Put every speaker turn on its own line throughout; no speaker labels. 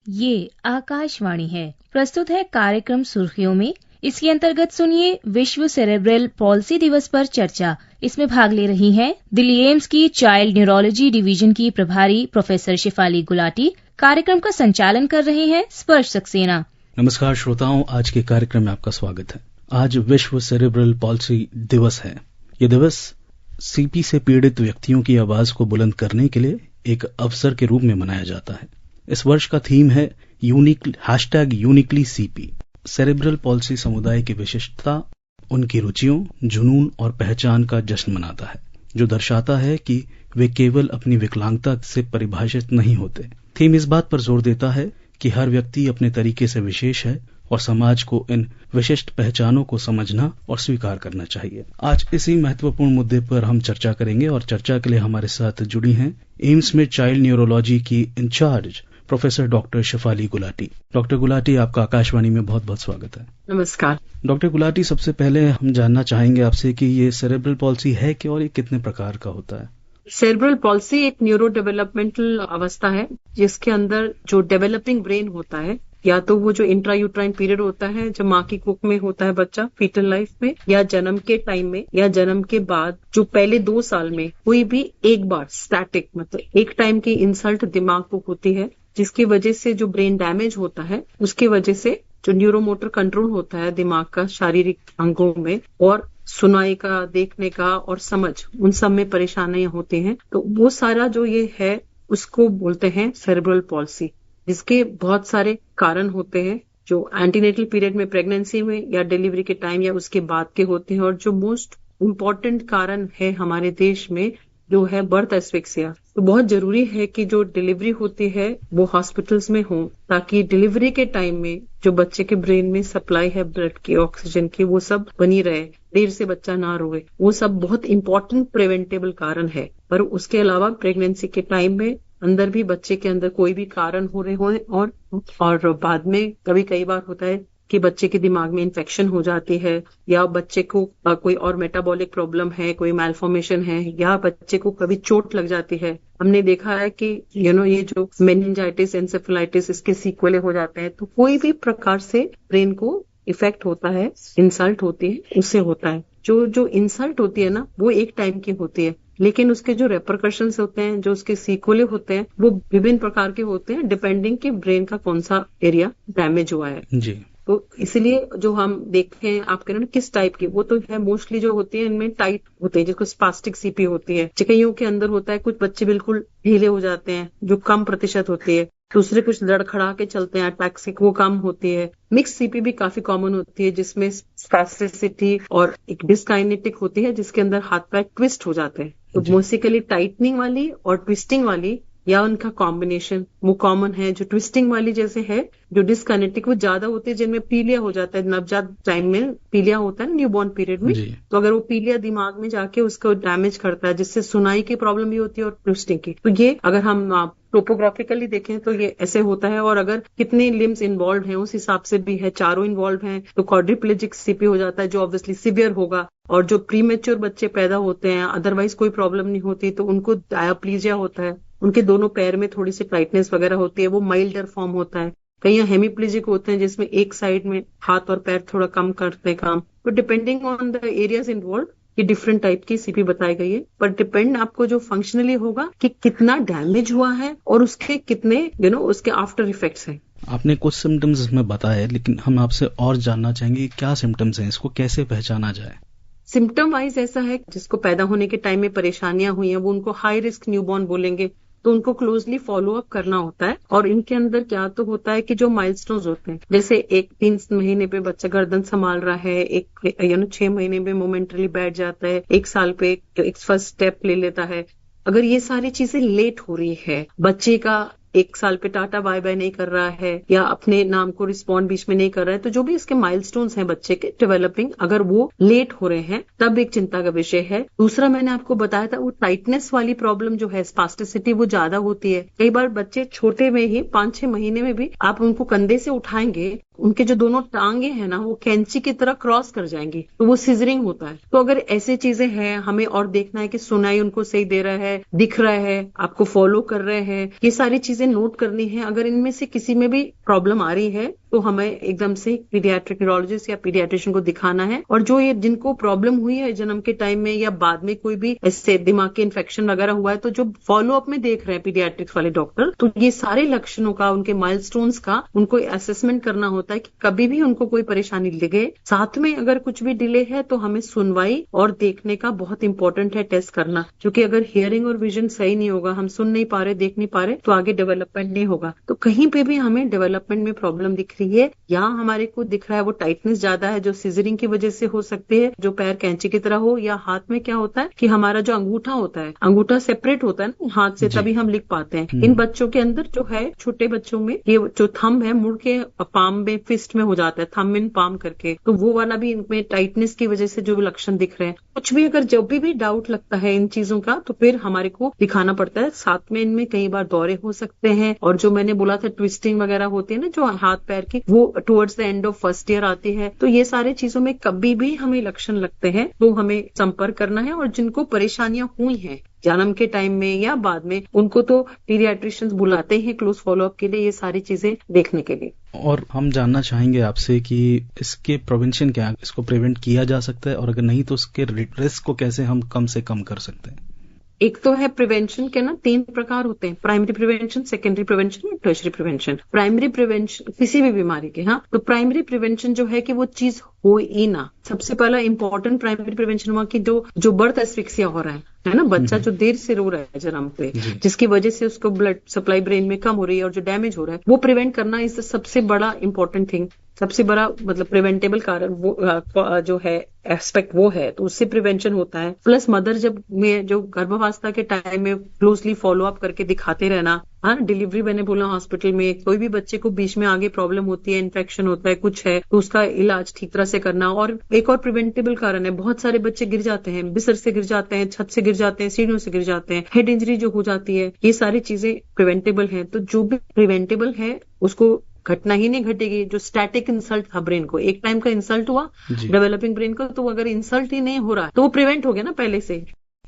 ये आकाशवाणी है। प्रस्तुत है कार्यक्रम सुर्खियों में। इसके अंतर्गत सुनिए विश्व सेरेब्रल पॉल्सी दिवस पर चर्चा। इसमें भाग ले रही हैं दिल्ली एम्स की चाइल्ड न्यूरोलॉजी डिवीजन की प्रभारी प्रोफेसर शिफाली गुलाटी। कार्यक्रम का संचालन कर रहे हैं स्पर्श सक्सेना।
नमस्कार श्रोताओं, आज के कार्यक्रम में आपका स्वागत है। आज विश्व सेरेब्रल पॉल्सी दिवस है। ये दिवस सीपी से पीड़ित व्यक्तियों की आवाज को बुलंद करने के लिए एक अवसर के रूप में मनाया जाता है। इस वर्ष का थीम है #यूनिकली सीपी। सेरेब्रल पॉल्सी समुदाय की विशिष्टता उनकी रुचियों, जुनून और पहचान का जश्न मनाता है, जो दर्शाता है कि वे केवल अपनी विकलांगता से परिभाषित नहीं होते। थीम इस बात पर जोर देता है कि हर व्यक्ति अपने तरीके से विशेष है और समाज को इन विशिष्ट पहचानों को समझना और स्वीकार करना चाहिए। आज इसी महत्वपूर्ण मुद्दे पर हम चर्चा करेंगे और चर्चा के लिए हमारे साथ जुड़ी हैं एम्स में चाइल्ड न्यूरोलॉजी की incharge professor doctor Shifali Gulati. Doctor Gulati, आपका आकाशवाणी में बहुत बहुत स्वागत है।
नमस्कार
डॉक्टर गुलाटी, सबसे पहले हम जानना चाहेंगे आपसे कि ये सेरेब्रल पॉल्सी है क्या और ये कितने प्रकार का होता है?
सेरेब्रल पॉल्सी एक न्यूरो डेवलपमेंटल अवस्था है जिसके अंदर जो डेवलपिंग ब्रेन होता है, या तो वो जो इंट्रायूट्राइन पीरियड होता है जब माँ की कुख में होता है बच्चा फीटल लाइफ में, या जन्म के टाइम में, या जन्म के बाद जो पहले 2 साल में कोई भी एक बार स्टैटिक मतलब एक टाइम की इंसल्ट दिमाग को होती है, जिसकी वजह से जो ब्रेन डैमेज होता है उसकी वजह से जो न्यूरोमोटर कंट्रोल होता है दिमाग का शारीरिक अंगों में और सुनाई का, देखने का और समझ, उन सब में परेशानियां होती हैं। तो वो सारा जो ये है उसको बोलते हैं सेरेब्रल पॉल्सी, जिसके बहुत सारे कारण होते हैं जो एंटीनेटल पीरियड में, प्रेगनेंसी में या डिलीवरी के टाइम या उसके बाद के होते हैं। और जो मोस्ट इम्पॉर्टेंट कारण है हमारे देश में जो है बर्थ एस्फिक्सिया। तो बहुत जरूरी है कि जो डिलीवरी होती है वो हॉस्पिटल्स में हो, ताकि डिलीवरी के टाइम में जो बच्चे के ब्रेन में सप्लाई है ब्लड की, ऑक्सीजन की, वो सब बनी रहे, देर से बच्चा ना रोए। वो सब बहुत इंपॉर्टेंट प्रिवेंटेबल कारण है। पर उसके अलावा प्रेगनेंसी के टाइम में अंदर भी बच्चे के अंदर कोई भी कारण हो रहे हो और बाद में कई बार होता है कि बच्चे के दिमाग में इन्फेक्शन हो जाती है, या बच्चे को कोई और मेटाबॉलिक प्रॉब्लम है, कोई मैलफॉर्मेशन है, या बच्चे को कभी चोट लग जाती है। हमने देखा है कि ये जो मेनिंजाइटिस, एंसेफेलाइटिस, इसके सीक्वेले हो जाते हैं। तो कोई भी प्रकार से ब्रेन को इफेक्ट होता है, इंसल्ट होती है, उससे होता है। जो इंसल्ट होती है ना, वो एक टाइम की होती है, लेकिन उसके जो रेपरकशंस होते हैं, जो उसके सीक्वेले होते हैं, वो विभिन्न प्रकार के होते हैं, डिपेंडिंग कि ब्रेन का कौन सा एरिया डैमेज हुआ है।
जी।
तो इसलिए जो हम देखते हैं, आप कह रहे हैं किस टाइप की, वो तो है मोस्टली जो होती है इनमें टाइट होते हैं, जिसको स्पास्टिक सीपी होती है। कईयों के अंदर होता है, कुछ बच्चे बिल्कुल ढीले हो जाते हैं, जो कम प्रतिशत होती है। दूसरे कुछ लड़खड़ा के चलते हैं, अटैक्सिक, वो कम होती है। मिक्स सीपी भी काफी कॉमन होती है, जिसमें स्पैस्टिसिटी और एक डिस्काइनेटिक होती है, जिसके अंदर हाथ पैर ट्विस्ट हो जाते हैं। तो बेसिकली टाइटनिंग वाली और ट्विस्टिंग वाली या उनका कॉम्बिनेशन वो कॉमन है। जो ट्विस्टिंग वाली जैसे है, जो डिस्कनेक्टिक वो ज्यादा होती है, जिनमें पीलिया हो जाता है। नवजात टाइम में पीलिया होता है, न्यूबॉर्न पीरियड में। तो अगर वो पीलिया दिमाग में जाके उसको डैमेज करता है, जिससे सुनाई की प्रॉब्लम भी होती है और ट्विस्टिंग की। तो ये अगर हम टोपोग्राफिकली देखें तो ये ऐसे होता है। और अगर कितने लिम्स इन्वॉल्व हैं उस हिसाब से भी है। चारों इन्वॉल्व हैं तो क्वाड्रिप्लेजिक सीपी हो जाता है, जो ऑब्वियसली सिवियर होगा। और जो प्रीमेच्योर बच्चे पैदा होते हैं, अदरवाइज कोई प्रॉब्लम नहीं होती, तो उनको डायप्लीजिया होता है, उनके दोनों पैर में थोड़ी सी टाइटनेस वगैरह होती है, वो माइल्डर फॉर्म होता है। कई हेमीप्लेजिक होते हैं, जिसमें एक साइड में हाथ और पैर थोड़ा कम करते हैं काम। तो depending on the areas involve ये डिफरेंट टाइप की सीपी बताई गई है। पर डिपेंड आपको जो फंक्शनली होगा कि कितना डैमेज हुआ है और उसके कितने उसके आफ्टर इफेक्ट्स हैं।
आपने कुछ सिम्टम्स में बताया, लेकिन हम आपसे और जानना चाहेंगे क्या सिम्टम्स हैं, इसको कैसे पहचाना जाए?
सिम्टम वाइज ऐसा है, जिसको पैदा होने के टाइम में परेशानियां हुई हैं, वो उनको हाई रिस्क न्यूबॉर्न बोलेंगे। तो उनको क्लोजली फॉलो अप करना होता है। और इनके अंदर क्या तो होता है कि जो माइलस्टोन्स होते हैं, जैसे 3 महीने पे बच्चा गर्दन संभाल रहा है, 6 महीने में मोमेंटली बैठ जाता है, 1 साल पे एक फर्स्ट स्टेप ले लेता है। अगर ये सारी चीजें लेट हो रही है, बच्चे का 1 साल पे टाटा बाय बाय नहीं कर रहा है, या अपने नाम को रिस्पॉन्ड बीच में नहीं कर रहा है, तो जो भी इसके माइलस्टोन्स हैं बच्चे के डेवलपिंग, अगर वो लेट हो रहे हैं, तब एक चिंता का विषय है। दूसरा मैंने आपको बताया था, वो टाइटनेस वाली प्रॉब्लम जो है, स्पास्टिसिटी, वो ज्यादा होती है। कई बार बच्चे छोटे में ही 5-6 महीने में भी आप उनको कंधे से उठाएंगे, उनके जो दोनों टांगे हैं ना वो कैंची की तरह क्रॉस कर जाएंगी, तो वो सीजरिंग होता है। तो अगर ऐसे चीजें हैं, हमें और देखना है कि सुनाई उनको सही दे रहा है, दिख रहा है, आपको फॉलो कर रहे हैं, ये सारी चीजें नोट करनी है। अगर इनमें से किसी में भी प्रॉब्लम आ रही है तो हमें एकदम से पीडियाट्रिक न्यूरोलॉजिस्ट या पीडियाट्रिशियन को दिखाना है। और जो ये जिनको प्रॉब्लम हुई है जन्म के टाइम में या बाद में कोई भी ऐसे दिमाग के इन्फेक्शन वगैरह हुआ है, तो जो फॉलो अप में देख रहे हैं पीडियाट्रिक्स वाले डॉक्टर, तो ये सारे लक्षणों का, उनके माइलस्टोन्स का उनको असेसमेंट करना होता है कि कभी भी उनको कोई परेशानी लगे। साथ में अगर कुछ भी डिले है तो हमें सुनवाई और देखने का बहुत इंपॉर्टेंट है टेस्ट करना, क्योंकि अगर हियरिंग और विजन सही नहीं होगा, हम सुन नहीं पा रहे, देख नहीं पा रहे, तो आगे डेवलपमेंट नहीं होगा। तो कहीं पे भी हमें डेवलपमेंट में प्रॉब्लम दिख रही है या हमारे को दिख रहा है वो टाइटनेस ज्यादा है जो सीजरिंग की वजह से हो सकती है, जो पैर कैंची की तरह हो, या हाथ में क्या होता है कि हमारा जो अंगूठा होता है, अंगूठा सेपरेट होता है ना हाथ से, तभी हम लिख पाते हैं। इन बच्चों के अंदर जो है, छोटे बच्चों में ये जो थंब है मुड़ के पाम में, फिस्ट में हो जाता है, थंब इन पाम करके, तो वो वाला भी इनमें टाइटनेस की वजह से जो लक्षण दिख रहे हैं। कुछ भी अगर जब भी डाउट लगता है इन चीजों का, तो फिर हमारे को दिखाना पड़ता है। साथ में इनमें कई बार दौरे हो सकते हैं, और जो मैंने बोला था ट्विस्टिंग वगैरह होती है ना जो हाथ पैर की, वो towards the end of first year आती है। तो ये सारे चीजों में कभी भी हमें लक्षण लगते हैं तो हमें संपर्क करना है। और जिनको परेशानियां हुई हैं जन्म के टाइम में या बाद में, उनको तो पीडियाट्रिशियंस बुलाते हैं क्लोज फॉलोअप के लिए, ये सारी चीजें देखने के लिए।
और हम जानना चाहेंगे आपसे कि इसके प्रिवेंशन क्या है, इसको प्रिवेंट किया जा सकता है, और अगर नहीं तो उसके रिस्क को कैसे हम कम से कम कर सकते हैं?
एक तो है प्रिवेंशन के ना 3 प्रकार होते हैं, प्राइमरी प्रिवेंशन, सेकेंडरी प्रिवेंशन और टर्शरी प्रिवेंशन। प्राइमरी प्रिवेंशन किसी भी बीमारी के, हाँ, तो प्राइमरी प्रिवेंशन जो है कि वो चीज हो ही ना। सबसे पहला इंपॉर्टेंट प्राइमरी प्रिवेंशन हुआ कि जो बर्थ एस्फिक्सिया हो रहा है ना, बच्चा जो देर से रो रहा है जन्म पे, जिसकी वजह से उसको ब्लड सप्लाई ब्रेन में कम हो रही है और जो डैमेज हो रहा है, वो प्रिवेंट करना इज सबसे बड़ा इंपॉर्टेंट थिंग, सबसे बड़ा मतलब प्रिवेंटेबल कारण वो जो है एस्पेक्ट वो है, तो उससे प्रिवेंशन होता है। प्लस मदर जब में जो गर्भावस्था के टाइम में क्लोजली फॉलो अप करके दिखाते रहना, हाँ, डिलीवरी मैंने बोला हॉस्पिटल में कोई भी बच्चे को बीच में आगे प्रॉब्लम होती है, इन्फेक्शन होता है, कुछ है, तो उसका इलाज ठीक तरह से करना। और एक और प्रिवेंटेबल कारण है, बहुत सारे बच्चे गिर जाते हैं, बिस्तर से गिर जाते हैं, छत से गिर जाते हैं, सीढ़ियों से गिर जाते हैं, हेड इंजरी जो हो जाती है, ये सारी चीजें प्रिवेंटेबल है। तो जो भी प्रिवेंटेबल है उसको घटना ही नहीं घटेगी। जो स्टैटिक इंसल्ट था ब्रेन को, एक टाइम का इंसल्ट हुआ डेवलपिंग ब्रेन को, तो अगर इंसल्ट ही नहीं हो रहा तो वो प्रिवेंट हो गया ना पहले से।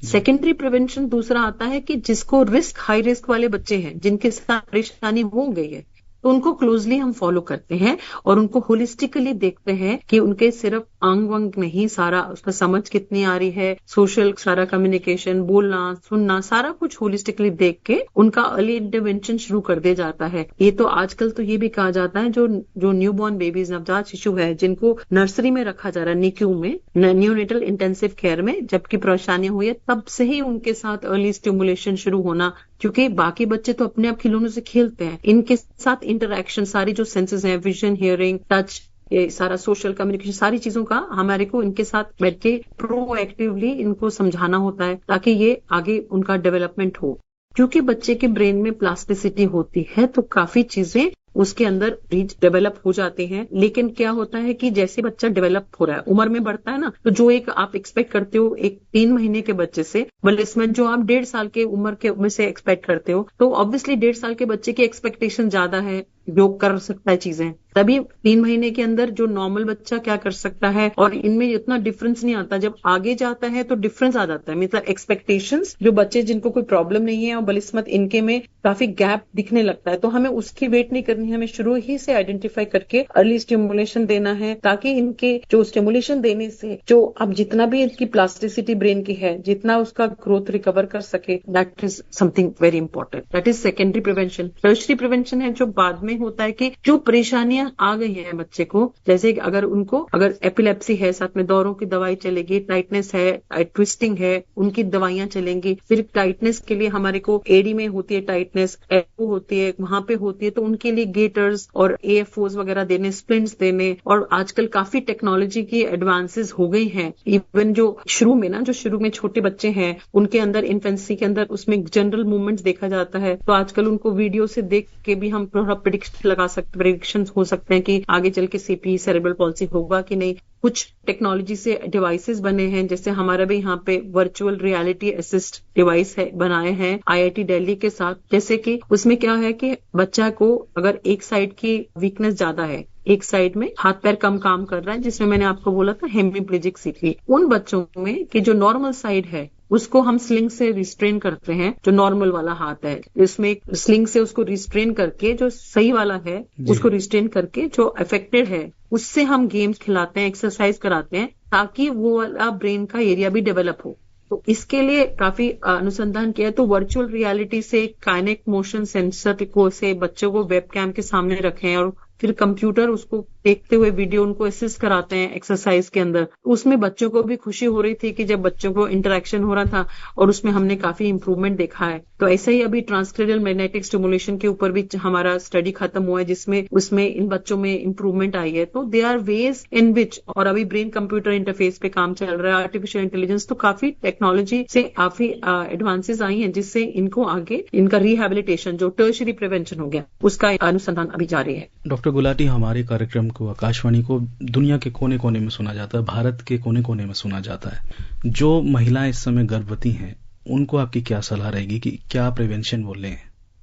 सेकेंडरी प्रिवेंशन दूसरा आता है कि जिसको रिस्क, हाई रिस्क वाले बच्चे हैं, जिनके साथ परेशानी हो गई है, तो उनको क्लोजली हम फॉलो करते हैं और उनको होलिस्टिकली देखते हैं कि उनके सिर्फ अंग वंग नहीं, सारा उसका समझ कितनी आ रही है, सोशल सारा कम्युनिकेशन, बोलना, सुनना, सारा कुछ होलिस्टिकली देख के उनका अर्ली इंटरवेंशन शुरू कर दिया जाता है। ये तो आजकल तो ये भी कहा जाता है जो न्यूबॉर्न बेबीज, नवजात शिशु है, जिनको नर्सरी में रखा जा रहा है, निक्यू में, न्यूनेटल इंटेंसिव केयर में, जबकि परेशानियां हुई है, तब से ही उनके साथ अर्ली स्टिमुलेशन शुरू होना, क्योंकि बाकी बच्चे तो अपने आप खिलौनों से खेलते हैं, इनके साथ इंटरैक्शन, सारी जो सेंसेस हैं, विजन, हियरिंग, टच, ये सारा सोशल कम्युनिकेशन, सारी चीजों का हमारे को इनके साथ बैठ के प्रोएक्टिवली इनको समझाना होता है ताकि ये आगे उनका डेवलपमेंट हो। क्योंकि बच्चे के ब्रेन में प्लास्टिसिटी होती है तो काफी चीजें उसके अंदर डेवलप हो जाते हैं। लेकिन क्या होता है कि जैसे बच्चा डेवलप हो रहा है, उम्र में बढ़ता है ना, तो जो एक आप एक्सपेक्ट करते हो एक 3 महीने के बच्चे से, इसमें जो आप 1.5 साल के उम्र के में से एक्सपेक्ट करते हो, तो ऑब्वियसली 1.5 साल के बच्चे की एक्सपेक्टेशन ज्यादा है, जो कर सकता है चीजें, तभी 3 महीने के अंदर जो नॉर्मल बच्चा क्या कर सकता है, और इनमें इतना डिफरेंस नहीं आता। जब आगे जाता है तो डिफरेंस आ जाता है, मतलब एक्सपेक्टेशंस, जो बच्चे जिनको कोई प्रॉब्लम नहीं है और बलिस्मत इनके में काफी गैप दिखने लगता है, तो हमें उसकी वेट नहीं करनी, हमें शुरू ही से आइडेंटिफाई करके अर्ली स्टिमुलेशन देना है, ताकि इनके जो स्टिमुलेशन देने से जो अब जितना भी इनकी प्लास्टिसिटी ब्रेन की है, जितना उसका ग्रोथ रिकवर कर सके, that is something very important. That is secondary prevention. Tertiary prevention है जो बाद में होता है कि जो परेशानियां आ गई है बच्चे को, जैसे अगर एपिलेप्सी है, साथ में दौरों की दवाई चलेगी, टाइटनेस है, ट्विस्टिंग है, उनकी दवाइयां चलेंगी। फिर टाइटनेस के लिए हमारे को एडी में होती है टाइटनेस, एल्बो होती है, वहां पे होती है, तो उनके लिए गेटर्स और एएफओज वगैरह देने, स्प्लिंट्स देने। और आजकल काफी टेक्नोलॉजी की एडवांसेस हो गई हैं। इवन जो शुरू में छोटे बच्चे हैं, उनके अंदर इन्फेंसी के अंदर उसमें जनरल मूवमेंट्स देखा जाता है, तो आजकल उनको वीडियो से देख के भी हम प्रेडिक्शन हो सकते हैं कि आगे चल के सीपी, सेरेब्रल पॉल्सी होगा कि नहीं। कुछ टेक्नोलॉजी से डिवाइसेस बने हैं, जैसे हमारा भी यहाँ पे वर्चुअल रियलिटी असिस्ट डिवाइस है, बनाए हैं IIT दिल्ली के साथ। जैसे कि उसमें क्या है कि बच्चा को अगर एक साइड की वीकनेस ज्यादा है, एक साइड में हाथ पैर कम काम कर रहा है, जिसमें मैंने आपको बोला था हेमीप्लेजिक सीखी, उन बच्चों में कि जो नॉर्मल साइड है उसको हम स्लिंग से रिस्ट्रेन करते हैं, जो नॉर्मल वाला हाथ है इसमें एक स्लिंग से उसको रिस्ट्रेन करके, जो सही वाला है उसको रिस्ट्रेन करके, जो अफेक्टेड है उससे हम गेम्स खिलाते हैं, एक्सरसाइज कराते हैं, ताकि वो वाला ब्रेन का एरिया भी डेवलप हो। तो इसके लिए काफी अनुसंधान किया है। तो वर्चुअल रियलिटी से काइनेटिक मोशन सेंसर को से बच्चों को वेबकैम के सामने रखें और फिर कंप्यूटर उसको देखते हुए वीडियो उनको असिस्ट कराते हैं एक्सरसाइज के अंदर। उसमें बच्चों को भी खुशी हो रही थी कि जब बच्चों को इंटरेक्शन हो रहा था, और उसमें हमने काफी इंप्रूवमेंट देखा है। तो ऐसा ही अभी ट्रांसक्रेनियल मैग्नेटिक स्टिमुलेशन के ऊपर भी हमारा स्टडी खत्म हुआ है, जिसमें उसमें इन बच्चों में इंप्रूवमेंट आई है। तो दे आर वेज इन विच, और अभी ब्रेन कंप्यूटर इंटरफेस पे काम चल रहा है, आर्टिफिशियल इंटेलिजेंस, तो काफी टेक्नोलॉजी से काफी एडवांसेस आई हैं, जिससे इनको आगे इनका रिहेबिलिटेशन, जो टर्शरी प्रिवेंशन हो गया, उसका अनुसंधान अभी जारी है।
डॉक्टर गुलाटी, हमारे कार्यक्रम को, आकाशवाणी को दुनिया के कोने कोने में सुना जाता है, भारत के कोने कोने में सुना जाता है। जो महिलाएं इस समय गर्भवती हैं, उनको आपकी क्या सलाह रहेगी कि क्या प्रिवेंशन वो लें?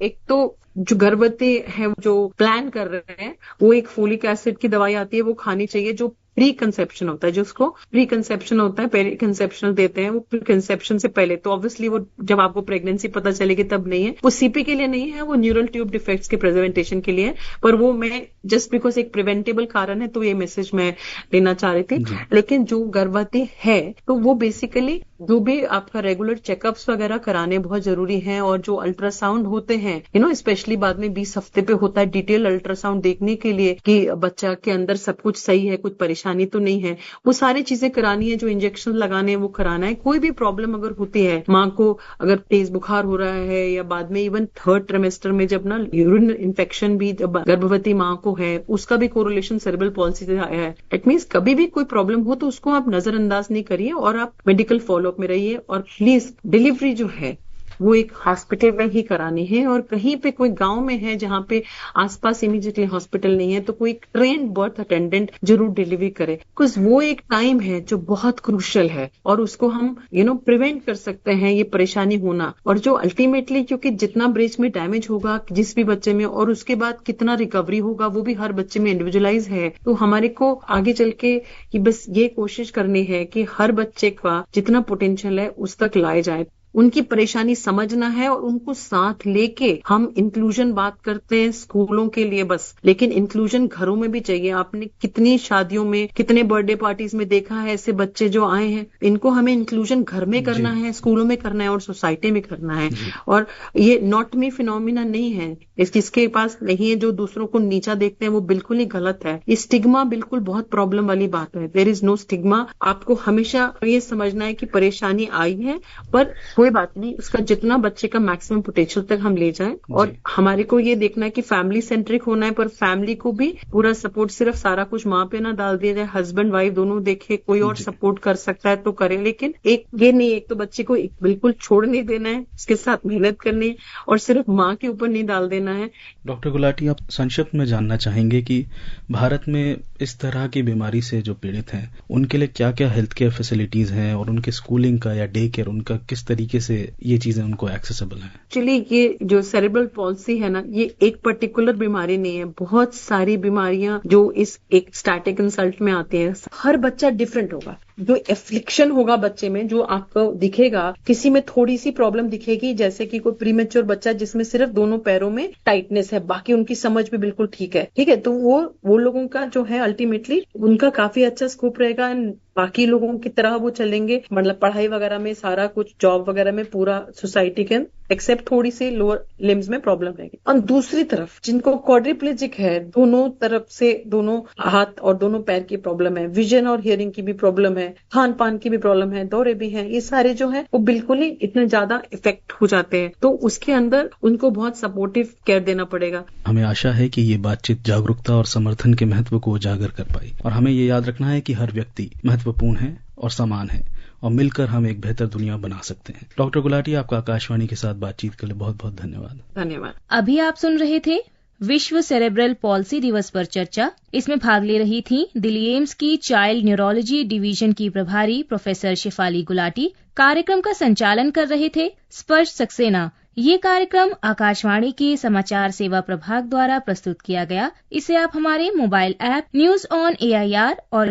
एक तो जो गर्भवती है, जो प्लान कर रहे हैं, वो एक फोलिक एसिड की दवाई आती है, वो खानी चाहिए। जो प्री कंसेप्शन होता है, जिसको प्री कंसेप्शन होता है, पेरी कंसेप्शनल देते हैं, वो प्री कंसेप्शन से पहले, तो ऑब्वियसली वो जब आपको प्रेगनेंसी पता चलेगी तब नहीं है, वो सीपी के लिए नहीं है, वो न्यूरल ट्यूब डिफेक्ट्स के प्रेजेंटेशन के लिए है। पर वो मैं जस्ट बिकॉज एक प्रिवेंटेबल कारण है, तो ये मैसेज मैं देना चाह रही थी। लेकिन जो गर्भवती है, तो वो बेसिकली जो भी आपका रेगुलर चेकअप्स वगैरह कराने बहुत जरूरी है, और जो अल्ट्रासाउंड होते हैं, स्पेशली बाद में 20 हफ्ते पे होता है डिटेल अल्ट्रासाउंड देखने के लिए कि बच्चा के अंदर सब कुछ सही है, कुछ परेशानी तो नहीं है, वो सारी चीजें करानी है। जो इंजेक्शन लगाने हैं वो कराना है। कोई भी प्रॉब्लम अगर होती है, माँ को अगर तेज बुखार हो रहा है, या बाद में इवन 3rd ट्राइमेस्टर में जब ना यूरिन इन्फेक्शन भी जब गर्भवती माँ को है, उसका भी कोरिलेशन सेरेब्रल पॉल्सी से आया है। इट मीन्स कभी भी कोई प्रॉब्लम हो तो उसको आप नजरअंदाज नहीं करिए, और आप मेडिकल फॉलोअप में रहिए। और प्लीज डिलीवरी जो है वो एक हॉस्पिटल में ही करानी है, और कहीं पे कोई गांव में है जहां पे आसपास इमीडिएटली हॉस्पिटल नहीं है, तो कोई ट्रेन्ड बर्थ अटेंडेंट जरूर डिलीवरी करे, बिकॉज वो एक टाइम है जो बहुत क्रूशियल है, और उसको हम प्रिवेंट कर सकते हैं ये परेशानी होना। और जो अल्टीमेटली, क्योंकि जितना ब्रेस्ट में डैमेज होगा जिस भी बच्चे में, और उसके बाद कितना रिकवरी होगा, वो भी हर बच्चे में इंडिविजुअलाइज है। तो हमारे को आगे चल के कि बस ये कोशिश करनी है कि हर बच्चे का जितना पोटेंशियल है उस तक लाए जाए, उनकी परेशानी समझना है, और उनको साथ लेके हम इंक्लूजन बात करते हैं स्कूलों के लिए बस, लेकिन इंक्लूजन घरों में भी चाहिए। आपने कितनी शादियों में, कितने बर्थडे पार्टीज में देखा है ऐसे बच्चे जो आए हैं, इनको हमें इंक्लूजन घर में करना है, स्कूलों में करना है, और सोसाइटी में करना है। और ये नॉट मी फिनोमिना नहीं है, इसके पास नहीं है, जो दूसरों को नीचा देखते हैं वो बिल्कुल ही गलत है। ये स्टिग्मा बिल्कुल बहुत प्रॉब्लम वाली बात है। There is no stigma. आपको हमेशा ये समझना है कि परेशानी आई है, पर कोई बात नहीं, उसका जितना बच्चे का मैक्सिमम पोटेंशियल तक हम ले जाएं। और हमारे को ये देखना है कि फैमिली सेंट्रिक होना है, पर फैमिली को भी पूरा सपोर्ट, सिर्फ सारा कुछ माँ पे ना डाल दिया जाए। हस्बैंड वाइफ दोनों देखे, कोई और सपोर्ट कर सकता है तो करे, लेकिन एक ये नहीं, एक तो बच्चे को बिल्कुल छोड़ नहीं देना है, उसके साथ मेहनत करनी है, और सिर्फ माँ के ऊपर नहीं डाल देना है।
डॉक्टर गुलाटी, आप संक्षिप्त में जानना चाहेंगे कि भारत में इस तरह की बीमारी से जो पीड़ित हैं, उनके लिए क्या क्या हेल्थ केयर फैसिलिटीज हैं, और उनके स्कूलिंग का या डे केयर, उनका किस तरीके से ये चीजें उनको एक्सेसिबल है?
एक्चुअली ये जो सेरेब्रल पॉल्सी है ना, ये एक पर्टिकुलर बीमारी नहीं है, बहुत सारी बीमारियां जो इस एक स्टैटिक इंसल्ट में आती हैं। हर बच्चा डिफरेंट होगा, जो एफ्लिक्शन होगा बच्चे में, जो आपको दिखेगा, किसी में थोड़ी सी प्रॉब्लम दिखेगी, जैसे कि कोई प्रीमेच्योर बच्चा जिसमें सिर्फ दोनों पैरों में टाइटनेस है, बाकी उनकी समझ भी बिल्कुल ठीक है, तो वो लोगों का जो है अल्टीमेटली उनका काफी अच्छा स्कोप रहेगा। बाकी लोगों की तरह वो चलेंगे, मतलब पढ़ाई वगैरह में सारा कुछ, जॉब वगैरह में पूरा सोसाइटी के, एक्सेप्ट थोड़ी सी लोअर लिम्स में प्रॉब्लम रहेगी। और दूसरी तरफ जिनको क्वाड्रिप्लेजिक है, दोनों तरफ से दोनों हाथ और दोनों पैर की प्रॉब्लम है, विजन और हियरिंग की भी प्रॉब्लम है, खान पान की भी प्रॉब्लम है, दौरे भी हैं, ये सारे जो है वो बिल्कुल ही इतने ज्यादा इफेक्ट हो जाते हैं। तो उसके अंदर उनको बहुत सपोर्टिव केयर देना पड़ेगा।
हमें आशा है कि ये बातचीत जागरूकता और समर्थन के महत्व को उजागर कर पाई, और हमें ये याद रखना है कि हर व्यक्ति महत्वपूर्ण है और समान है, और मिलकर हम एक बेहतर दुनिया बना सकते हैं। डॉक्टर गुलाटी, आपका आकाशवाणी के साथ बातचीत के लिए बहुत बहुत धन्यवाद।
धन्यवाद।
अभी आप सुन रहे थे विश्व सेरेब्रल पॉल्सी दिवस पर चर्चा। इसमें भाग ले रही थी दिल्ली एम्स की चाइल्ड न्यूरोलॉजी डिवीजन की प्रभारी प्रोफेसर शेफाली गुलाटी। कार्यक्रम का संचालन कर रहे थे स्पर्श सक्सेना। ये कार्यक्रम आकाशवाणी के समाचार सेवा प्रभाग द्वारा प्रस्तुत किया गया। इसे आप हमारे mobile app news on AIR और